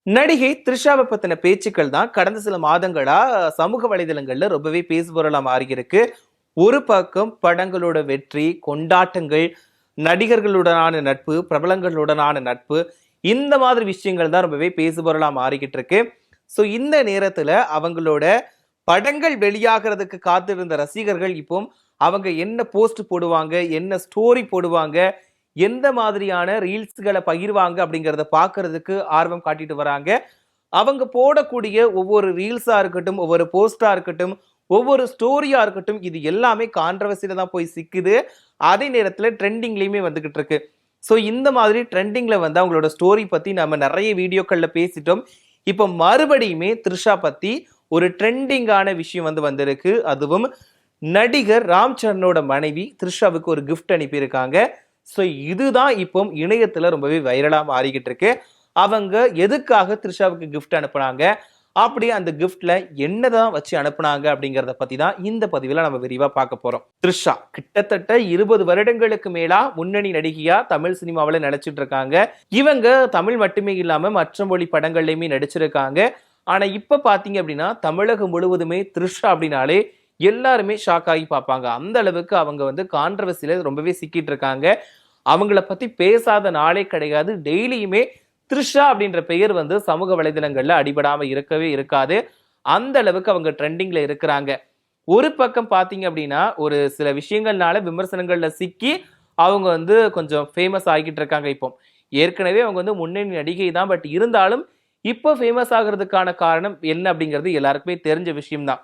நடிகை த்ரிஷாவை பத்தின பேச்சுக்கள் தான் கடந்த சில மாதங்களா சமூக வலைதளங்கள்ல ரொம்பவே பேசுபொருளா மாறி இருக்கு. ஒரு பக்கம் படங்களோட வெற்றி, கொண்டாட்டங்கள், நடிகர்களுடனான நட்பு, பிரபலங்களுடனான நட்பு, இந்த மாதிரி விஷயங்கள் தான் ரொம்பவே பேசுபொருளா மாறிக்கிட்டு இருக்கு. ஸோ இந்த நேரத்துல அவங்களோட படங்கள் வெளியாகிறதுக்கு காத்திருந்த ரசிகர்கள் இப்போ அவங்க என்ன போஸ்ட் போடுவாங்க, என்ன ஸ்டோரி போடுவாங்க, எந்த மாதிரியான ரீல்ஸ்களை பகிர்வாங்க அப்படிங்கிறத பார்க்கறதுக்கு ஆர்வம் காட்டிட்டு வராங்க. அவங்க போடக்கூடிய ஒவ்வொரு ரீல்ஸா இருக்கட்டும், ஒவ்வொரு போஸ்டா இருக்கட்டும், ஒவ்வொரு ஸ்டோரியா இருக்கட்டும், இது எல்லாமே கான்ட்ரவர்சியில தான் போய் சிக்குது. அதே நேரத்துல ட்ரெண்டிங்லயுமே வந்துகிட்டு இருக்கு. ஸோ இந்த மாதிரி ட்ரெண்டிங்ல வந்து அவங்களோட ஸ்டோரி பத்தி நம்ம நிறைய வீடியோக்கள்ல பேசிட்டோம். இப்போ மறுபடியுமே த்ரிஷா பத்தி ஒரு ட்ரெண்டிங்கான விஷயம் வந்து வந்திருக்கு. அதுவும் நடிகர் ராம் சரணோட மனைவி த்ரிஷாவுக்கு ஒரு கிஃப்ட் அனுப்பியிருக்காங்க. ஸோ இதுதான் இப்போ இணையத்துல ரொம்பவே வைரலா மாறிக்கிட்டு இருக்கு. அவங்க எதுக்காக த்ரிஷாவுக்கு கிஃப்ட் அனுப்புனாங்க, அப்படி அந்த கிஃப்ட்ல என்னதான் வச்சு அனுப்புனாங்க அப்படிங்கறத பத்தி தான் இந்த பதிவுல நம்ம விரிவா பார்க்க போறோம். த்ரிஷா கிட்டத்தட்ட 20 வருடங்களுக்கு மேலா முன்னணி நடிகையா தமிழ் சினிமாவில் நடிச்சிட்டு இருக்காங்க. இவங்க தமிழ் மட்டுமே இல்லாம மற்ற மொழி படங்கள்லயுமே நடிச்சிருக்காங்க. ஆனா இப்ப பாத்தீங்க அப்படின்னா தமிழகம் முழுவதுமே த்ரிஷா அப்படின்னாலே எல்லாருமே ஷாக் ஆகி பார்ப்பாங்க. அந்த அளவுக்கு அவங்க வந்து கான்ட்ரவர்சியில ரொம்பவே சிக்கிட்டு இருக்காங்க. அவங்கள பத்தி பேசாத நாளே கிடையாது. டெய்லியுமே த்ரிஷா அப்படின்ற பெயர் வந்து சமூக வலைதளங்கள்ல அடிபடாம இருக்கவே இருக்காது. அந்த அளவுக்கு அவங்க ட்ரெண்டிங்ல இருக்கிறாங்க. ஒரு பக்கம் பாத்தீங்க அப்படின்னா ஒரு சில விஷயங்கள்னால விமர்சனங்கள்ல சிக்கி அவங்க வந்து கொஞ்சம் ஃபேமஸ் ஆகிட்டு இருக்காங்க. இப்போ ஏற்கனவே அவங்க வந்து முன்னணி நடிகை தான். பட் இருந்தாலும் இப்போ ஃபேமஸ் ஆகிறதுக்கான காரணம் என்ன அப்படிங்கிறது எல்லாருக்குமே தெரிஞ்ச விஷயம் தான்.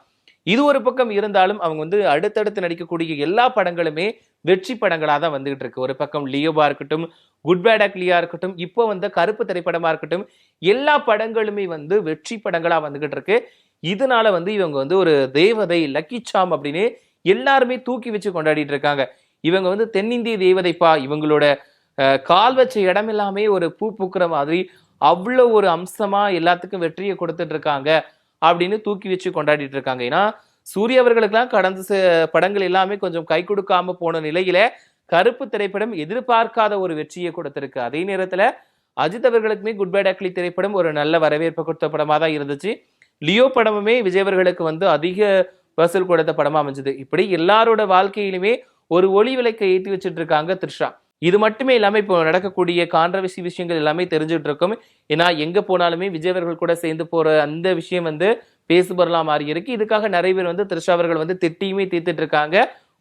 இது ஒரு பக்கம் இருந்தாலும் அவங்க வந்து அடுத்தடுத்து நடிக்கக்கூடிய எல்லா படங்களுமே வெற்றி படங்களா தான் வந்துகிட்டு இருக்கு. ஒரு பக்கம் லியோவா இருக்கட்டும், குட் பேட் அக்லியா இருக்கட்டும், இப்போ வந்த கருப்பு திரைப்படமா இருக்கட்டும், எல்லா படங்களுமே வந்து வெற்றி படங்களா வந்துகிட்டு இருக்கு. இதனால வந்து இவங்க வந்து ஒரு தேவதை, லக்கி சாம் அப்படின்னு எல்லாருமே தூக்கி வச்சு கொண்டாடிட்டு இருக்காங்க. இவங்க வந்து தென்னிந்திய தேவதைப்பா, இவங்களோட கால் வச்ச இடம் எல்லாமே ஒரு பூ பூக்குற மாதிரி அவ்வளவு ஒரு அம்சமா எல்லாத்துக்கும் வெற்றியை கொடுத்துட்டு இருக்காங்க அப்படின்னு தூக்கி வச்சு கொண்டாடிட்டு இருக்காங்க. ஏன்னா சூரிய அவர்களுக்கெல்லாம் கடந்த படங்கள் எல்லாமே கொஞ்சம் கை கொடுக்காம போன நிலையில கருப்பு திரைப்படம் எதிர்பார்க்காத ஒரு வெற்றியை கொடுத்திருக்கு. அதே நேரத்துல அஜித் அவர்களுக்குமே குட் பை டக்லி திரைப்படம் ஒரு நல்ல வரவேற்பு கொடுத்த படமா தான் இருந்துச்சு. லியோ படமுமே விஜய் அவர்களுக்கு வந்து அதிக வசூல் கொடுத்த படமா அமைஞ்சது. இப்படி எல்லாரோட வாழ்க்கையிலுமே ஒரு ஒளி விளக்கை ஏற்றி வச்சுட்டு இருக்காங்க த்ரிஷா. இது மட்டுமே இல்லாம இப்போ நடக்கக்கூடிய கான்ட்ரவர்சி விஷயங்கள் எல்லாமே தெரிஞ்சுட்டு இருக்கும். ஏன்னா எங்க போனாலுமே விஜய் அவர்கள் கூட சேர்ந்து போற அந்த விஷயம் வந்து பேசுபொருளா மாறி இருக்கு. இதுக்காக நிறைய பேர் வந்து த்ரிஷா அவர்கள் வந்து திட்டியுமே தீர்த்துட்டு இருக்காங்க.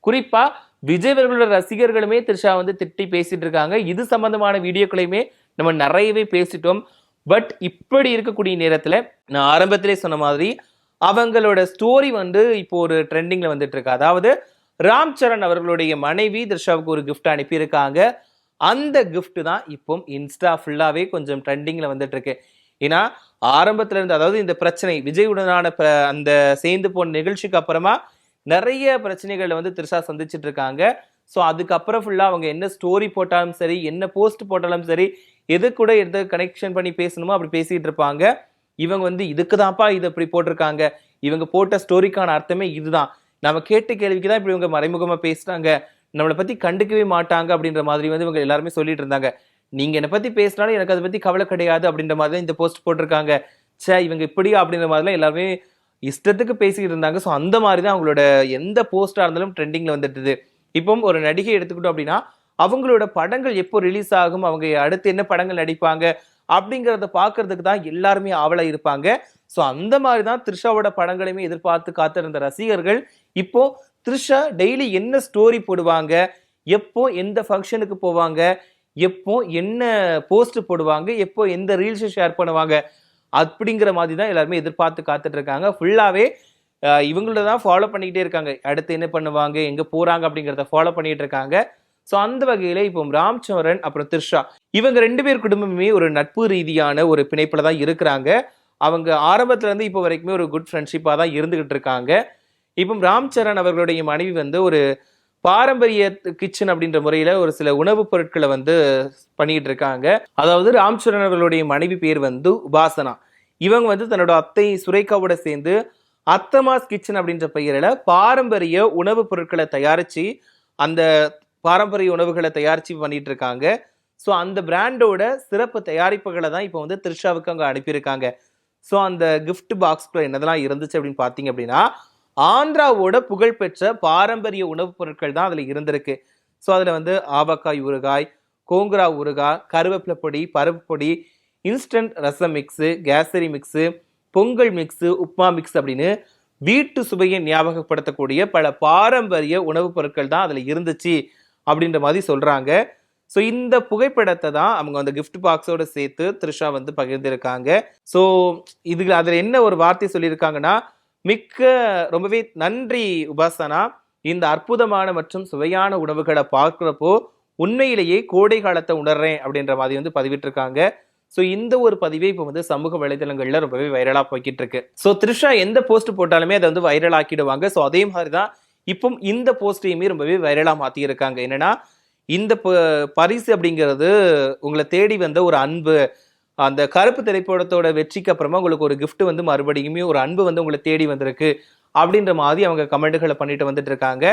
குறிப்பா விஜய் அவர்களோட ரசிகர்களுமே த்ரிஷா வந்து திட்டி பேசிட்டு இருக்காங்க. இது சம்பந்தமான வீடியோக்களையுமே நம்ம நிறையவே பேசிட்டோம். பட் இப்படி இருக்கக்கூடிய நேரத்துல நான் ஆரம்பத்திலே சொன்ன மாதிரி அவங்களோட ஸ்டோரி வந்து இப்போ ஒரு ட்ரெண்டிங்ல வந்துட்டு இருக்கு. அதாவது ராம் சரண் அவர்களுடைய மனைவி த்ரிஷாவுக்கு ஒரு கிஃப்ட் அனுப்பியிருக்காங்க. அந்த கிஃப்ட் தான் இப்போ இன்ஸ்டா ஃபுல்லாவே கொஞ்சம் ட்ரெண்டிங்ல வந்துட்டு இருக்கு. ஏன்னா ஆரம்பத்துல இருந்து, அதாவது இந்த பிரச்சனை விஜயுடனான அந்த சேர்ந்து போன நிகழ்ச்சிக்கு அப்புறமா நிறைய பிரச்சனைகளை வந்து த்ரிஷா சந்திச்சுட்டு இருக்காங்க. ஸோ அதுக்கப்புறம் ஃபுல்லா அவங்க என்ன ஸ்டோரி போட்டாலும் சரி, என்ன போஸ்ட் போட்டாலும் சரி, எது கூட எது கனெக்ஷன் பண்ணி பேசணுமோ அப்படி பேசிட்டு இருப்பாங்க. இவங்க வந்து இதுக்கு தான்ப்பா இதை இப்படி போட்டிருக்காங்க, இவங்க போட்ட ஸ்டோரிக்கான அர்த்தமே இதுதான், நம்ம கேட்ட கேள்விக்கு தான் இப்படி இவங்க மறைமுகமா பேசுறாங்க, நம்மளை பத்தி கண்டுக்கவே மாட்டாங்க அப்படின்ற மாதிரி வந்து இவங்க எல்லாருமே சொல்லிட்டு இருந்தாங்க. நீங்க என்னை பத்தி பேசினாலும் எனக்கு அதை பத்தி கவலை கிடையாது அப்படின்ற மாதிரி இந்த போஸ்ட் போட்டிருக்காங்க. சே இவங்க இப்படியா அப்படின்ற மாதிரிலாம் எல்லாருமே இஷ்டத்துக்கு பேசிக்கிட்டு இருந்தாங்க. ஸோ அந்த மாதிரி தான் அவங்களோட எந்த போஸ்டா இருந்தாலும் ட்ரெண்டிங்ல வந்துட்டுது. இப்போ ஒரு நடிகை எடுத்துக்கிட்டோம் அப்படின்னா அவங்களோட படங்கள் எப்போ ரிலீஸ் ஆகும், அவங்க அடுத்து என்ன படங்கள் நடிப்பாங்க அப்படிங்கிறத பார்க்கறதுக்கு தான் எல்லாருமே ஆவலா இருப்பாங்க. ஸோ அந்த மாதிரி தான் த்ரிஷாவோட படங்களையுமே எதிர்பார்த்து காத்திருந்த ரசிகர்கள் இப்போ த்ரிஷா டெய்லி என்ன ஸ்டோரி போடுவாங்க, எப்போ எந்த ஃபங்க்ஷனுக்கு போவாங்க, எப்போ என்ன போஸ்ட் போடுவாங்க, எப்போ எந்த ரீல்ஸ் ஷேர் பண்ணுவாங்க அப்படிங்கிற மாதிரி தான் எல்லாருமே எதிர்பார்த்து காத்துட்டு இருக்காங்க. ஃபுல்லாவே இவங்கள தான் ஃபாலோ பண்ணிக்கிட்டே இருக்காங்க. அடுத்து என்ன பண்ணுவாங்க, எங்க போறாங்க அப்படிங்கிறத ஃபாலோ பண்ணிட்டு இருக்காங்க. ஸோ அந்த வகையில இப்போ ராம் சரண் அப்புறம் த்ரிஷா இவங்க 2 பேர் குடும்பமுமே ஒரு நட்பு ரீதியான ஒரு பிணைப்புல தான் இருக்கிறாங்க. அவங்க ஆரம்பத்துல இருந்து இப்போ வரைக்குமே ஒரு குட் ஃப்ரெண்ட்ஷிப்பா தான் இருந்துகிட்டு இருக்காங்க. இப்போ ராம் சரண் அவர்களுடைய மனைவி வந்து ஒரு பாரம்பரிய கிச்சன் அப்படின்ற முறையில ஒரு சில உணவுப் பொருட்களை வந்து பண்ணிட்டு இருக்காங்க. அதாவது ராம் சரண் அவர்களுடைய மனைவி பேர் வந்து உபாசனா. இவங்க வந்து தன்னோட அத்தை சுரேகாவோட சேர்ந்து அத்தமாஸ் கிச்சன் அப்படின்ற பெயரில் பாரம்பரிய உணவுப் பொருட்களை தயாரிச்சு அந்த பாரம்பரிய உணவுகளை தயாரிச்சு பண்ணிட்டு இருக்காங்க. ஸோ அந்த பிராண்டோட சிறப்பு தயாரிப்புகளை தான் இப்போ வந்து த்ரிஷாவுக்கு அங்கே அனுப்பியிருக்காங்க. ஸோ அந்த கிஃப்ட் பாக்ஸ்குள்ள என்னதெல்லாம் இருந்துச்சு அப்படின்னு பார்த்தீங்க அப்படின்னா, ஆந்திராவோட புகழ்பெற்ற பாரம்பரிய உணவுப் பொருட்கள் தான் அதில் இருந்திருக்கு. ஸோ அதில் வந்து ஆவக்காய் ஊறுகாய், கோங்குரா ஊறுகாய், கருவேப்பிலை பொடி, பருப்பு பொடி, instant rasam mix, kesari mix, pongal mix, upma mix அப்படின்னு வீட்டு சுவையை ஞாபகப்படுத்தக்கூடிய பல பாரம்பரிய உணவுப் பொருட்கள் தான் அதில் இருந்துச்சு அப்படின்ற மாதிரி சொல்றாங்க. ஸோ இந்த புகைப்படத்தை தான் அவங்க அந்த கிஃப்ட் பாக்ஸோட சேர்த்து த்ரிஷா வந்து பகிர்ந்திருக்காங்க. ஸோ இதுல அதில் என்ன ஒரு வார்த்தை சொல்லியிருக்காங்கன்னா, ரொம்பவே நன்றி உபாசனா, இந்த அற்புதமான மற்றும் சுவையான உணவுகளை பார்க்குறப்போ உண்மையிலேயே கோடை காலத்தை உணர்றேன் அப்படின்ற மாதிரி வந்து பதிவிட்டிருக்காங்க. ஸோ இந்த ஒரு பதிவே இப்போ வந்து சமூக வலைதளங்கள்ல ரொம்பவே வைரலா போய்கிட்டு இருக்கு. ஸோ த்ரிஷா எந்த போஸ்ட் போட்டாலுமே அதை வந்து வைரல் ஆக்கிடுவாங்க. ஸோ அதே மாதிரி தான் இப்போ இந்த போஸ்டையுமே ரொம்பவே வைரலா மாத்தி இருக்காங்க. என்னன்னா, இந்த பரிசு அப்படிங்கிறது உங்களை தேடி வந்த ஒரு அன்பு, அந்த கருப்பு திரைப்படத்தோட வெற்றிக்கு அப்புறமா உங்களுக்கு ஒரு கிஃப்ட் வந்து மறுபடியுமே ஒரு அன்பு வந்து உங்களை தேடி வந்திருக்கு அப்படின்ற மாதிரி அவங்க கமெண்ட்களை பண்ணிட்டு வந்துட்டு இருக்காங்க.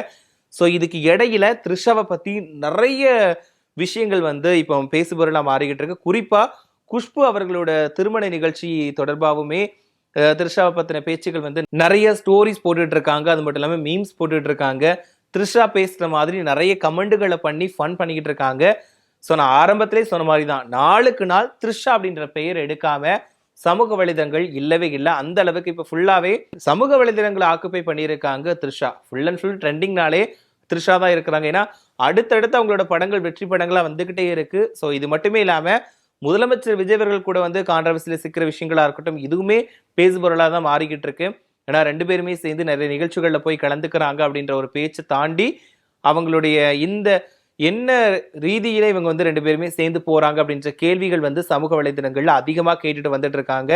ஸோ இதுக்கு இடையில த்ரிஷாவை பத்தி நிறைய விஷயங்கள் வந்து இப்போ பேசுபொருளா மாறிக்கிட்டு இருக்கு. குறிப்பா குஷ்பு அவர்களோட திருமண நிகழ்ச்சி தொடர்பாகவுமே த்ரிஷாவை பத்தின பேச்சுகள் வந்து நிறைய ஸ்டோரிஸ் போட்டுட்டு இருக்காங்க. அது மட்டும் இல்லாம மீம்ஸ் போட்டுட்டு இருக்காங்க. த்ரிஷா பேசுற மாதிரி நிறைய கமெண்ட்டுகளை பண்ணி ஃபன் பண்ணிக்கிட்டு இருக்காங்க. ஸோ நான் ஆரம்பத்திலே சொன்ன மாதிரி தான், நாளுக்கு நாள் த்ரிஷா அப்படின்ற பெயர் எடுக்காம சமூக வலைதளங்கள் இல்லவே இல்லை. அந்த அளவுக்கு இப்போ ஃபுல்லாவே சமூக வலைதளங்களை ஆக்குப்பை பண்ணியிருக்காங்க த்ரிஷா. ஃபுல் அண்ட் ஃபுல் ட்ரெண்டிங்னாலே த்ரிஷா தான் இருக்கிறாங்க. ஏன்னா அடுத்தடுத்து அவங்களோட படங்கள் வெற்றி படங்களா வந்துகிட்டே இருக்கு. ஸோ இது மட்டுமே இல்லாம முதலமைச்சர் விஜய் அவர்கள் கூட வந்து கான்ட்ரவர்சியில சிக்கிற விஷயங்களா இருக்கட்டும், இதுவுமே பேசுபொருளா தான் மாறிக்கிட்டு இருக்கு. ஏன்னா 2 பேருமே சேர்ந்து நிறைய நிகழ்ச்சிகள்ல போய் கலந்துக்கிறாங்க அப்படின்ற ஒரு பேச்சு தாண்டி அவங்களுடைய இந்த என்ன ரீதியில இவங்க வந்து 2 பேருமே சேர்ந்து போறாங்க அப்படின்ற கேள்விகள் வந்து சமூக வலைதளங்கள்ல அதிகமா கேட்டுட்டு வந்துட்டு இருக்காங்க.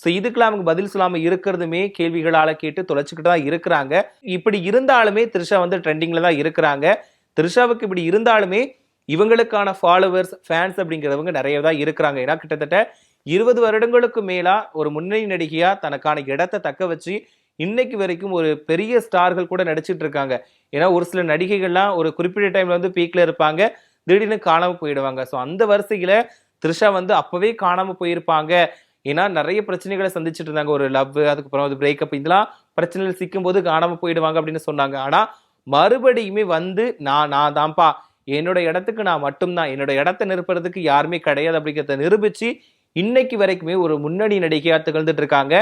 ஸோ இதுக்கெல்லாம் அவங்க பதில் சொல்லாம இருக்கிறதுமே கேள்விகளால கேட்டு தொலைச்சுக்கிட்டு தான் இருக்கிறாங்க. இப்படி இருந்தாலுமே த்ரிஷா வந்து ட்ரெண்டிங்ல தான் இருக்கிறாங்க. த்ரிஷாவுக்கு இப்படி இருந்தாலுமே இவங்களுக்கான ஃபாலோவர்ஸ், ஃபேன்ஸ் அப்படிங்கிறவங்க நிறைய தான் இருக்கிறாங்க. ஏன்னா கிட்டத்தட்ட 20 வருடங்களுக்கு மேலா ஒரு முன்னணி நடிகையா தனக்கான இடத்தை தக்க வச்சு இன்னைக்கு வரைக்கும் ஒரு பெரிய ஸ்டார்கள் கூட நடிச்சிட்டு இருக்காங்க. ஏன்னா ஒரு சில நடிகைகள்லாம் ஒரு குறிப்பிட்ட டைம்ல வந்து பீக்ல இருப்பாங்க, திடீர்னு காணாம போயிடுவாங்க. ஸோ அந்த வரிசையில த்ரிஷா வந்து அப்பவே காணாம போயிருப்பாங்க. ஏன்னா நிறைய பிரச்சனைகளை சந்திச்சுட்டு இருந்தாங்க. ஒரு லவ், அதுக்கப்புறம் அது பிரேக்கப், இதெல்லாம் பிரச்சனைகள் சிக்கும் போது காணாம போயிடுவாங்க அப்படின்னு சொன்னாங்க. ஆனா மறுபடியுமே வந்து நான் தான்ப்பா, என்னோட இடத்துக்கு நான் மட்டும்தான், என்னோட இடத்தை நிரப்புறதுக்கு யாருமே கிடையாது அப்படிங்கிறத நிரூபிச்சு இன்னைக்கு வரைக்குமே ஒரு முன்னணி நடிகையா திகழ்ந்துட்டு இருக்காங்க.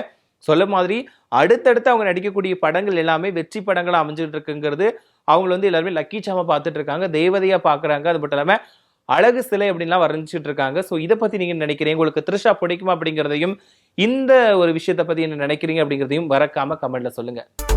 சொல்ல மாதிரி அடுத்தடுத்து அவங்க நடிக்கக்கூடிய படங்கள் எல்லாமே வெற்றி படங்களா அமைஞ்சுட்டு இருக்குங்கிறது அவங்க வந்து எல்லாருமே லக்கி சாமா பார்த்துட்டு இருக்காங்க, தேவதையா பாக்குறாங்க. அது மட்டும் இல்லாம அழகு சிலை அப்படின்லாம் வரைஞ்சிட்டு இருக்காங்க. ஸோ இதை பத்தி நீங்க நினைக்கிறீங்க, உங்களுக்கு த்ரிஷா பிடிக்குமா அப்படிங்கிறதையும், இந்த ஒரு விஷயத்தை பத்தி என்ன நினைக்கிறீங்க அப்படிங்கிறதையும் மறக்காம கமெண்ட்ல சொல்லுங்க.